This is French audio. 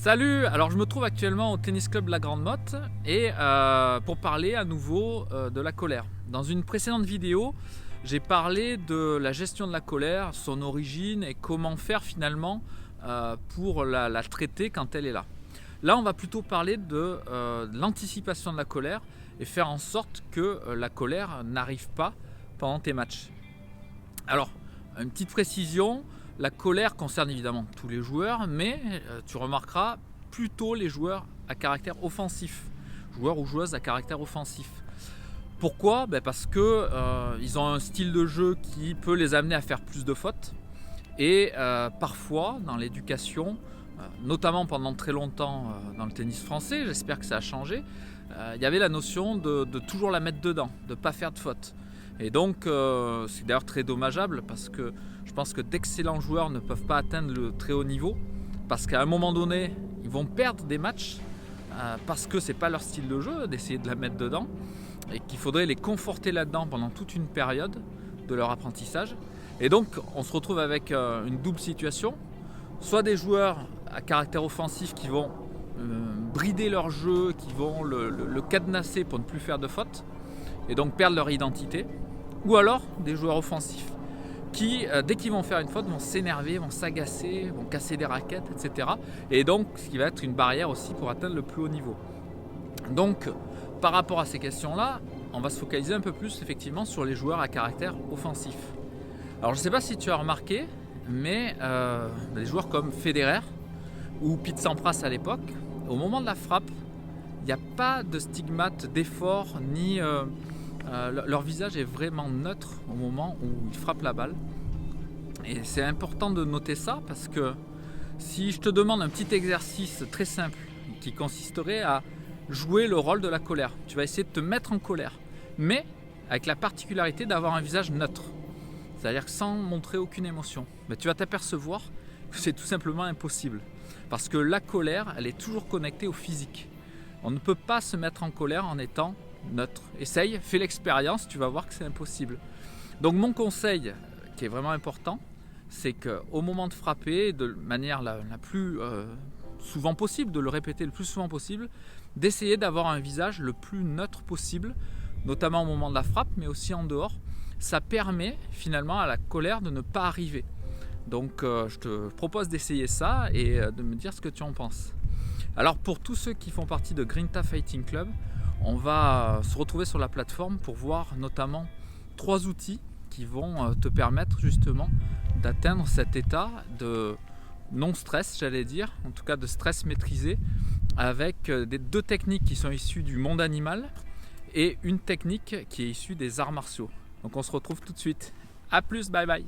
Salut! Alors je me trouve actuellement au tennis club La Grande Motte et pour parler à nouveau de la colère. Dans une précédente vidéo, j'ai parlé de la gestion de la colère, son origine et comment faire finalement pour la traiter quand elle est là. Là, on va plutôt parler de l'anticipation de la colère et faire en sorte que la colère n'arrive pas pendant tes matchs. Alors, une petite précision, la colère concerne évidemment tous les joueurs, mais tu remarqueras plutôt les joueurs à caractère offensif, joueurs ou joueuses à caractère offensif. Pourquoi? Parce que ils ont un style de jeu qui peut les amener à faire plus de fautes. Et parfois, dans l'éducation, notamment pendant très longtemps dans le tennis français, j'espère que ça a changé, il y avait la notion de toujours la mettre dedans, de ne pas faire de fautes. Et donc, c'est d'ailleurs très dommageable parce que je pense que d'excellents joueurs ne peuvent pas atteindre le très haut niveau parce qu'à un moment donné, ils vont perdre des matchs parce que c'est pas leur style de jeu d'essayer de la mettre dedans et qu'il faudrait les conforter là-dedans pendant toute une période de leur apprentissage. Et donc, on se retrouve avec une double situation, soit des joueurs à caractère offensif qui vont brider leur jeu, qui vont le cadenasser pour ne plus faire de fautes et donc perdre leur identité, ou alors des joueurs offensifs qui, dès qu'ils vont faire une faute, vont s'énerver, vont s'agacer, vont casser des raquettes, etc. Et donc, ce qui va être une barrière aussi pour atteindre le plus haut niveau. Donc, par rapport à ces questions-là, on va se focaliser un peu plus effectivement sur les joueurs à caractère offensif. Alors, je ne sais pas si tu as remarqué, mais des joueurs comme Federer ou Pete Sampras à l'époque, au moment de la frappe, il n'y a pas de stigmate d'effort ni... leur visage est vraiment neutre au moment où ils frappent la balle. Et c'est important de noter ça parce que si je te demande un petit exercice très simple qui consisterait à jouer le rôle de la colère, tu vas essayer de te mettre en colère, mais avec la particularité d'avoir un visage neutre, c'est-à-dire sans montrer aucune émotion. Mais tu vas t'apercevoir que c'est tout simplement impossible parce que la colère, elle est toujours connectée au physique. On ne peut pas se mettre en colère en étant neutre. Essaye, fais l'expérience, tu vas voir que c'est impossible. Donc mon conseil, qui est vraiment important, c'est qu'au moment de frapper, de manière la plus souvent possible, de le répéter le plus souvent possible, d'essayer d'avoir un visage le plus neutre possible, notamment au moment de la frappe, mais aussi en dehors. Ça permet finalement à la colère de ne pas arriver. Donc je te propose d'essayer ça et de me dire ce que tu en penses. Alors pour tous ceux qui font partie de Grinta Fighting Club, on va se retrouver sur la plateforme pour voir notamment 3 outils qui vont te permettre justement d'atteindre cet état de non-stress, j'allais dire, en tout cas de stress maîtrisé, avec 2 techniques qui sont issues du monde animal et une technique qui est issue des arts martiaux. Donc on se retrouve tout de suite. A plus, bye bye.